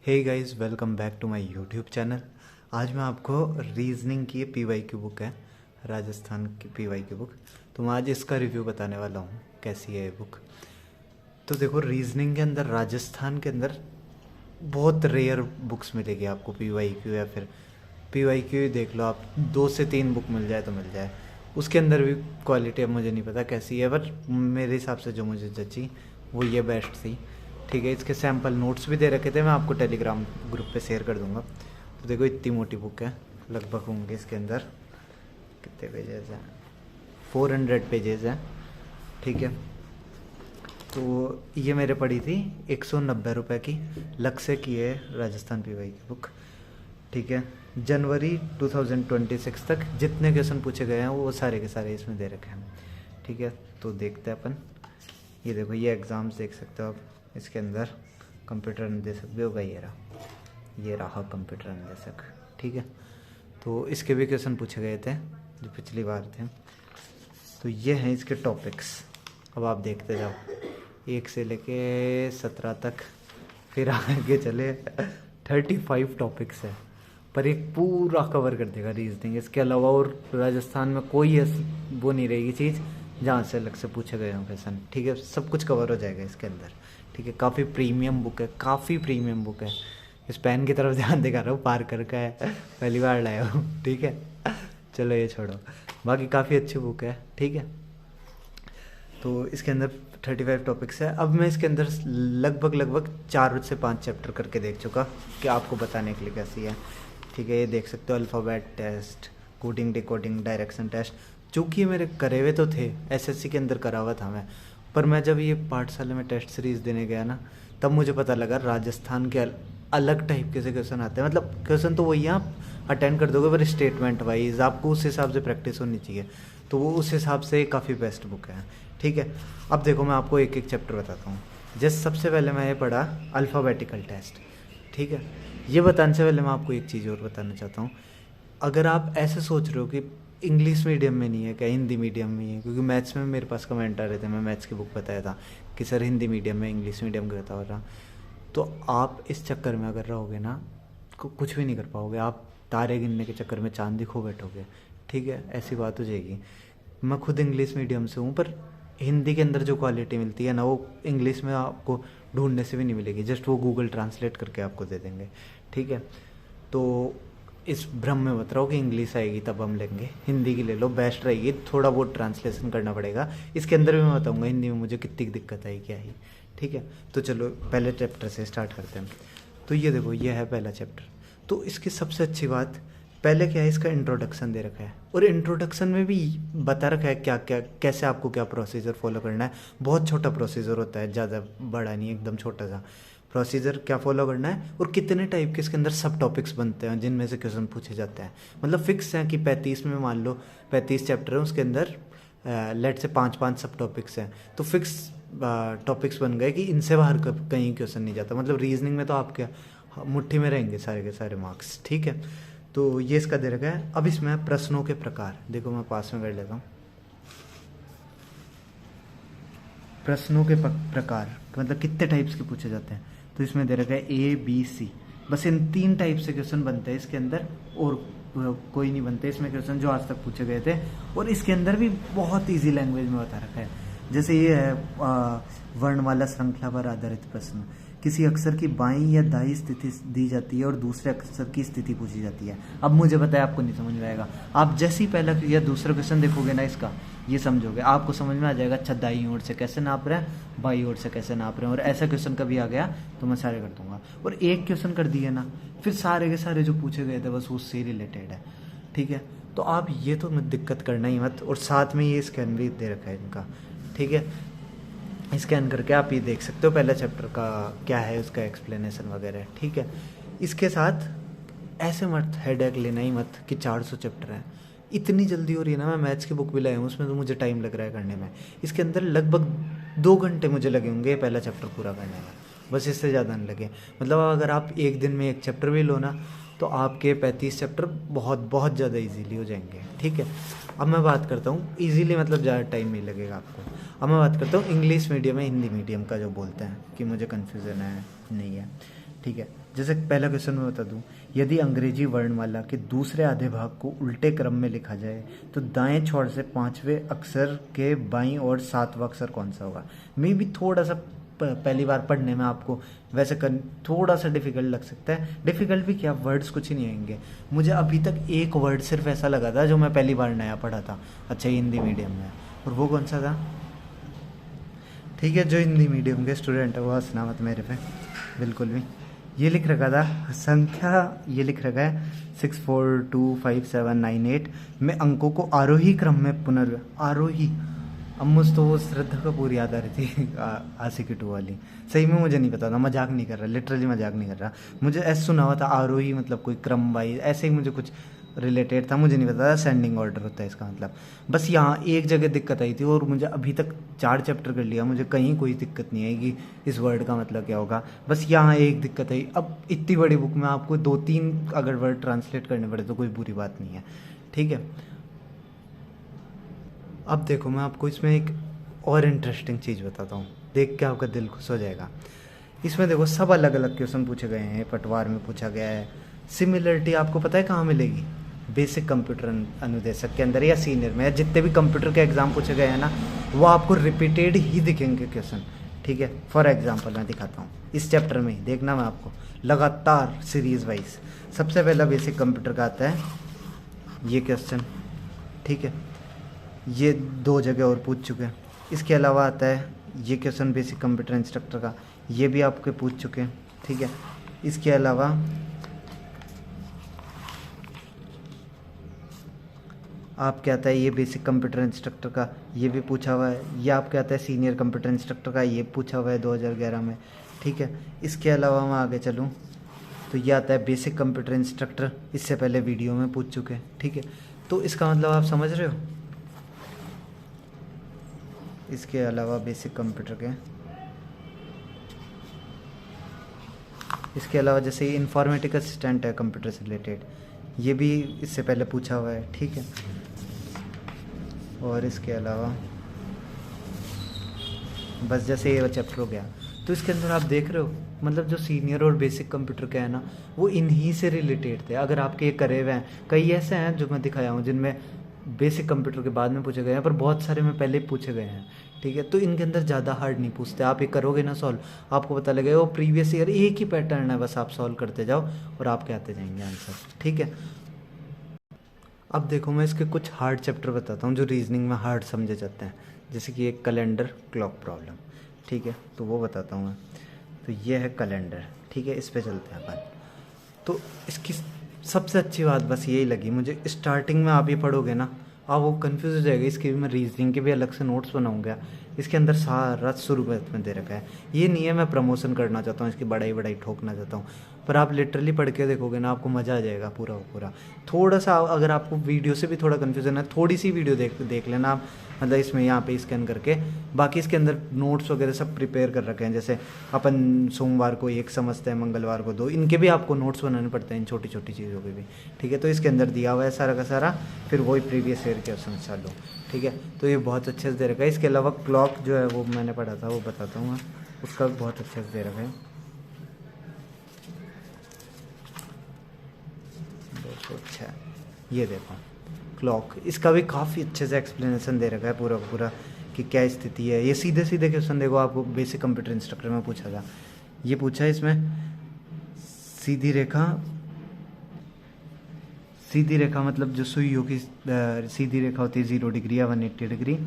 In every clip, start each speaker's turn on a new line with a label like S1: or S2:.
S1: Hey guys, welcome back to my YouTube channel. आज मैं आपको रीजनिंग की पीवाई की बुक है, राजस्थान की पीवाई की बुक। तो मैं आज इसका रिव्यू बताने वाला हूँ कैसी है ये बुक। तो देखो, रीजनिंग के अंदर राजस्थान के अंदर बहुत रेयर बुक्स मिलेगी आपको पीवाई क्यू, या फिर पीवाई क्यू ही देख लो आप, 2 से 3 बुक मिल जाए तो मिल जाए। उसके अंदर भी क्वालिटी अब मुझे नहीं पता कैसी है, पर मेरे हिसाब से जो मुझे जची वो ये बेस्ट थी। ठीक है, इसके सैम्पल नोट्स भी दे रखे थे, मैं आपको टेलीग्राम ग्रुप पे शेयर कर दूंगा। तो देखो, इतनी मोटी बुक है, लगभग होंगे इसके अंदर कितने पेजेस हैं, 400 पेजेस हैं। ठीक है, तो ये मेरे पड़ी थी 190 रुपये की, लक्ष्य की है राजस्थान पीवाई की बुक। ठीक है, जनवरी 2026 तक जितने क्वेश्चन पूछे गए हैं वो सारे के सारे इसमें दे रखे हैं। ठीक है, तो देखते हैं अपन। ये देखो, ये एग्ज़ाम्स देख सकते हो आप, इसके अंदर कंप्यूटर निर्देशक भी होगा, ये रहा कंप्यूटर निर्देशक। ठीक है, तो इसके भी क्वेश्चन पूछे गए थे जो पिछली बार थे। तो ये हैं इसके टॉपिक्स, अब आप देखते जाओ 1 से लेके 17 तक, फिर आगे चले 35 टॉपिक्स है, पर एक पूरा कवर कर देगा रीजनिंग। इसके अलावा और राजस्थान में कोई ऐसी वो नहीं रहेगी चीज़ जहाँ से अलग से पूछे गए हों क्वेश्चन। ठीक है, सब कुछ कवर हो जाएगा इसके अंदर। ठीक है, काफ़ी प्रीमियम बुक है, काफ़ी प्रीमियम बुक है। इस पेन की तरफ ध्यान दिखा रहा हूँ, पार्कर का है, पहली बार लाया हूँ। ठीक है, चलो ये छोड़ो, बाकी काफ़ी अच्छी बुक है। ठीक है, तो इसके अंदर 35 टॉपिक्स है। अब मैं इसके अंदर लगभग 4 से 5 चैप्टर करके देख चुका कि आपको बताने के लिए कैसी है। ठीक है, ये देख सकते हो, alphabet test, coding decoding, direction test. चूँकि ये मेरे करे हुए तो थे, एसएससी के अंदर करा हुआ था मैं, पर मैं जब ये पाठशाला में टेस्ट सीरीज़ देने गया ना, तब मुझे पता लगा राजस्थान के अलग टाइप के से क्वेश्चन आते हैं। मतलब क्वेश्चन तो वही आप अटेंड कर दोगे, पर स्टेटमेंट वाइज आपको उस हिसाब से प्रैक्टिस होनी चाहिए। तो वो उस हिसाब से काफ़ी बेस्ट बुक है। ठीक है, अब देखो, मैं आपको एक एक चैप्टर बताता हूँ। जैसे सबसे पहले मैं ये पढ़ा अल्फ़ाबेटिकल टेस्ट। ठीक है, ये बताने से पहले मैं आपको एक चीज़ और बताना चाहता हूँ। अगर आप ऐसे सोच रहे हो कि इंग्लिश मीडियम में नहीं है क्या, हिंदी मीडियम में ही है, क्योंकि मैथ्स में मेरे पास कमेंट आ रहे थे, मैं मैथ्स की बुक बताया था कि सर हिंदी मीडियम में, इंग्लिश मीडियम का बता रहा, तो आप इस चक्कर में अगर रहोगे ना, कुछ भी नहीं कर पाओगे। आप तारे गिनने के चक्कर में चांद खो बैठोगे। ठीक है, ऐसी बात हो जाएगी। मैं खुद इंग्लिश मीडियम से हूँ, पर हिंदी के अंदर जो क्वालिटी मिलती है ना, वो इंग्लिश में आपको ढूंढने से भी नहीं मिलेगी, जस्ट वो गूगल ट्रांसलेट करके आपको दे देंगे। ठीक है, तो इस भ्रम में मत रहो कि इंग्लिश आएगी तब हम लेंगे, हिंदी की ले लो, बेस्ट रहेगी। थोड़ा बहुत ट्रांसलेशन करना पड़ेगा, इसके अंदर भी मैं बताऊंगा हिंदी में मुझे कितनी दिक्कत आई, क्या आई। ठीक है, तो चलो पहले चैप्टर से स्टार्ट करते हैं। तो ये देखो, ये है पहला चैप्टर। तो इसकी सबसे अच्छी बात पहले क्या है, इसका इंट्रोडक्शन दे रखा है, और इंट्रोडक्शन में भी बता रखा है क्या क्या, कैसे आपको क्या प्रोसीजर फॉलो करना है। बहुत छोटा प्रोसीजर होता है, ज़्यादा बड़ा नहीं, एकदम छोटा सा प्रोसीजर क्या फॉलो करना है, और कितने टाइप के इसके अंदर सब टॉपिक्स बनते हैं जिनमें से क्वेश्चन पूछे जाते हैं। मतलब फिक्स है कि 35 में, मान लो 35 चैप्टर है, उसके अंदर लेट से 5-5 सब टॉपिक्स हैं, तो फिक्स टॉपिक्स बन गए कि इनसे बाहर कहीं क्वेश्चन नहीं जाता। मतलब रीजनिंग में तो आपके मुट्ठी में रहेंगे सारे के सारे मार्क्स। ठीक है, तो ये इसका दे रखा है। अब इसमें प्रश्नों के प्रकार देखो, मैं पास में कर लेता हूँ। प्रश्नों के प्रकार मतलब कितने टाइप्स के पूछे जाते हैं, तो इसमें दे रखा है ABC। बस इन 3 टाइप से क्वेश्चन बनते हैं इसके अंदर, और कोई नहीं बनते इसमें क्वेश्चन जो आज तक पूछे गए थे। और इसके अंदर भी बहुत इजी लैंग्वेज में बता रखा है। जैसे ये है वर्णमाला श्रृंखला पर आधारित प्रश्न। किसी अक्षर की बाईं या दाईं स्थिति दी जाती है और दूसरे अक्षर की स्थिति पूछी जाती है। अब मुझे पता है आपको नहीं समझ में आएगा, आप जैसे ही पहला या दूसरा क्वेश्चन देखोगे ना इसका, ये समझोगे, आपको समझ में आ जाएगा। अच्छा, दाईं ओर से कैसे नाप रहे हैं, बाईं ओर से कैसे नाप रहे हैं, और ऐसा क्वेश्चन कभी आ गया तो मैं सारे कर दूंगा। और एक क्वेश्चन कर दिए ना, फिर सारे के सारे जो पूछे गए थे बस उससे रिलेटेड है। ठीक है, तो आप ये तो मत दिक्कत करना ही मत। और साथ में ये स्कैन भी दे रखा है इनका। ठीक है, स्कैन करके आप ये देख सकते हो पहला चैप्टर का क्या है, उसका एक्सप्लेनेशन वगैरह। ठीक है, इसके साथ ऐसे मत हेडेक लेना ही मत कि 400 चैप्टर हैं, इतनी जल्दी हो रही है ना। मैं मैथ्स की बुक भी लाया हूँ, उसमें तो मुझे टाइम लग रहा है करने में। इसके अंदर लगभग 2 घंटे मुझे लगे होंगे पहला चैप्टर पूरा करने में, बस इससे ज़्यादा नहीं लगे। मतलब अगर आप एक दिन में एक चैप्टर भी लो ना, तो आपके 35 चैप्टर बहुत ज़्यादा इजीली हो जाएंगे। ठीक है, अब मैं बात करता हूँ इजीली, मतलब ज़्यादा टाइम नहीं लगेगा आपको। अब मैं बात करता हूँ इंग्लिश मीडियम है, हिंदी मीडियम का जो बोलते हैं कि मुझे कन्फ्यूज़न है, नहीं है। ठीक है। जैसे पहला क्वेश्चन मैं बता दूं, यदि अंग्रेजी वर्णमाला के दूसरे आधे भाग को उल्टे क्रम में लिखा जाए तो दाएं छोर से पांचवें अक्षर के बाईं और सातवां अक्षर कौन सा होगा। मे भी थोड़ा सा पहली बार पढ़ने में आपको वैसे थोड़ा सा डिफिकल्ट लग सकता है। डिफिकल्ट भी क्या, वर्ड्स कुछ ही नहीं आएंगे। मुझे अभी तक एक वर्ड सिर्फ ऐसा लगा था जो मैं पहली बार नया पढ़ा था, अच्छा हिंदी मीडियम में, और वो कौन सा था। ठीक है, जो हिंदी मीडियम के स्टूडेंट है वो हंसना मत मेरे पे बिल्कुल भी। ये लिख रखा था संख्या, ये लिख रखा है 642578 में अंकों को आरोही क्रम में आरोही। अब मुझ तो वो श्रद्धा कपूर याद आ रही थी आशिकी 2 वाली। सही में मुझे नहीं पता था, मजाक नहीं कर रहा, लिटरली मजाक नहीं कर रहा। मुझे ऐसा सुना हुआ था आरोही मतलब कोई क्रम वाइज, ऐसे ही मुझे कुछ रिलेटेड था, मुझे नहीं पता था सेंडिंग ऑर्डर होता है इसका मतलब। बस यहाँ एक जगह दिक्कत आई थी और मुझे अभी तक 4 चैप्टर कर लिया, मुझे कहीं कोई दिक्कत नहीं आई कि इस वर्ड का मतलब क्या होगा। बस यहाँ एक दिक्कत आई। अब इतनी बड़ी बुक में आपको 2-3 अगर वर्ड ट्रांसलेट करने पड़े तो कोई बुरी बात नहीं है, ठीक है। अब देखो मैं आपको इसमें एक और इंटरेस्टिंग चीज़ बताता हूँ, देख के आपका दिल खुश हो जाएगा। इसमें देखो सब अलग अलग क्वेश्चन पूछे गए हैं, पटवार में पूछा गया है। सिमिलरिटी आपको पता है कहाँ मिलेगी, बेसिक कंप्यूटर अनुदेशक के अंदर या सीनियर में, या जितने भी कंप्यूटर के एग्जाम पूछे गए हैं ना वो आपको रिपीटेड ही दिखेंगे क्वेश्चन, ठीक है। फॉर एग्जाम्पल मैं दिखाता हूँ, इस चैप्टर में ही देखना, मैं आपको लगातार सीरीज वाइज। सबसे पहला बेसिक कंप्यूटर का आता है ये क्वेश्चन, ठीक है, ये 2 जगह और पूछ चुके हैं। इसके अलावा आता है ये क्वेश्चन बेसिक कंप्यूटर इंस्ट्रक्टर का, ये भी आपके पूछ चुके हैं, ठीक है। इसके अलावा आपके आता है ये बेसिक कंप्यूटर इंस्ट्रक्टर का, ये भी पूछा हुआ है। ये आपके आता है सीनियर कंप्यूटर इंस्ट्रक्टर का, ये पूछा हुआ है 2011 में, ठीक है। इसके अलावा मैं आगे चलूँ तो ये आता है बेसिक कंप्यूटर इंस्ट्रक्टर, इससे पहले वीडियो में पूछ चुके हैं, ठीक है। तो इसका मतलब आप समझ रहे हो। इसके अलावा बेसिक कंप्यूटर के, इसके अलावा जैसे इंफॉर्मेटिक असिस्टेंट है कंप्यूटर से रिलेटेड, ये भी इससे पहले पूछा हुआ है, ठीक है। और इसके अलावा बस जैसे ये चैप्टर हो गया, तो इसके अंदर आप देख रहे हो मतलब जो सीनियर और बेसिक कंप्यूटर का है ना वो इन्हीं से रिलेटेड थे। अगर आपके ये करे हुए हैं, कई ऐसे हैं जो मैं दिखाया हूँ जिनमें बेसिक कंप्यूटर के बाद में पूछे गए हैं, पर बहुत सारे में पहले पूछे गए हैं, ठीक है। तो इनके अंदर ज़्यादा हार्ड नहीं पूछते, आप ये करोगे ना सॉल्व, आपको पता लगेगा वो प्रीवियस ईयर एक ही पैटर्न है, बस आप सॉल्व करते जाओ और आपके आते जाएंगे आंसर, ठीक है। अब देखो मैं इसके कुछ हार्ड चैप्टर बताता हूँ जो रीजनिंग में हार्ड समझे जाते हैं, जैसे कि एक कैलेंडर क्लॉक प्रॉब्लम, ठीक है, तो वो बताता हूँ मैं। तो ये है कैलेंडर, ठीक है, इस पे चलते हैं अपन। तो इसकी सबसे अच्छी बात बस यही लगी मुझे, स्टार्टिंग में आप ये पढ़ोगे ना आप वो कंफ्यूज हो जाएगा। इसके भी मैं रीजनिंग के भी अलग से नोट्स बनाऊंगा, इसके अंदर सारा शुरुआत में दे रखा है। ये नहीं है मैं प्रमोशन करना चाहता हूँ, इसकी बड़ाई बड़ाई ठोकना चाहता हूँ, पर आप लिटरली पढ़ के देखोगे ना आपको मज़ा आ जाएगा पूरा पूरा। थोड़ा सा अगर आपको वीडियो से भी थोड़ा कन्फ्यूजन है, थोड़ी सी वीडियो देख लेना आप, मतलब इसमें यहाँ पे स्कैन करके। बाकी इसके अंदर नोट्स वगैरह सब प्रिपेयर कर रखे हैं, जैसे अपन सोमवार को 1 समझते हैं, मंगलवार को 2, इनके भी आपको नोट्स बनाने पड़ते हैं इन छोटी छोटी चीज़ों के भी, ठीक है। तो इसके अंदर दिया हुआ है सारा का सारा, फिर वही प्रीवियस ईयर क्वेश्चन चालू, ठीक है। तो ये बहुत अच्छे से दे रखा है। इसके अलावा क्लॉक जो है वो मैंने पढ़ा था वो बताता हूँ मैं, उसका बहुत अच्छे से दे रखा है। 206 ये देखो क्लॉक, इसका भी काफ़ी अच्छे से एक्सप्लेनेशन दे रखा है पूरा पूरा कि क्या स्थिति है। ये सीधे सीधे क्वेश्चन देखो, आपको बेसिक कंप्यूटर इंस्ट्रक्टर में पूछा था, ये पूछा है इसमें सीधी रेखा मतलब जो सुइयों की सीधी रेखा होती है 0 डिग्री या 180 डिग्री,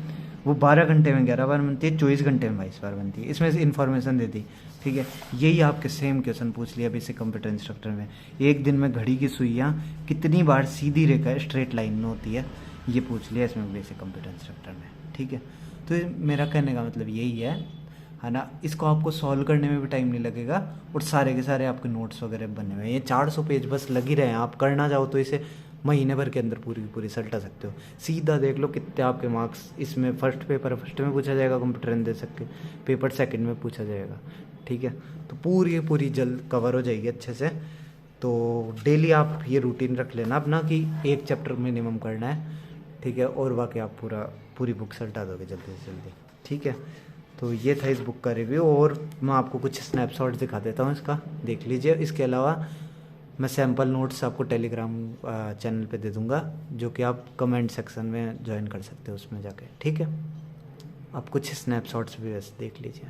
S1: वो 12 घंटे में 11 बार बनती है, 24 घंटे में 22 बार बनती है। इसमें से इन्फॉर्मेशन दे दी, ठीक है। यही आपके सेम क्वेश्चन पूछ लिया बेसिक कंप्यूटर इंस्ट्रक्टर में, एक दिन में घड़ी की सुइयाँ कितनी बार सीधी रेखा स्ट्रेट लाइन में होती है, ये पूछ लिया इसमें बेसिक कंप्यूटर इंस्ट्रक्टर में, ठीक है। तो मेरा कहने का मतलब यही है ना। इसको आपको सॉल्व करने में भी टाइम नहीं लगेगा और सारे के सारे आपके नोट्स वगैरह बने हुए हैं। ये 400 पेज बस लग ही रहे हैं, आप करना चाहो तो इसे महीने भर के अंदर पूरी की पूरी सल्टा सकते हो। सीधा देख लो कितने आपके मार्क्स इसमें, फर्स्ट पेपर फर्स्ट में पूछा जाएगा कंप्यूटर दे सकते, पेपर सेकंड में पूछा जाएगा, ठीक है। तो पूरी जल्द कवर हो जाएगी अच्छे से। तो डेली आप ये रूटीन रख लेना अपना कि 1 चैप्टर मिनिमम करना है, ठीक है, और बाकी आप पूरी बुक सल्टा दोगे जल्दी से जल्दी, ठीक है। तो ये था इस बुक का रिव्यू, और मैं आपको कुछ स्नैपशॉट दिखा देता हूँ इसका, देख लीजिए। इसके अलावा मैं सैम्पल नोट्स आपको टेलीग्राम चैनल पे दे दूँगा, जो कि आप कमेंट सेक्शन में ज्वाइन कर सकते हो उसमें जाके, ठीक है। आप कुछ स्नैपशॉट्स भी वैसे देख लीजिए।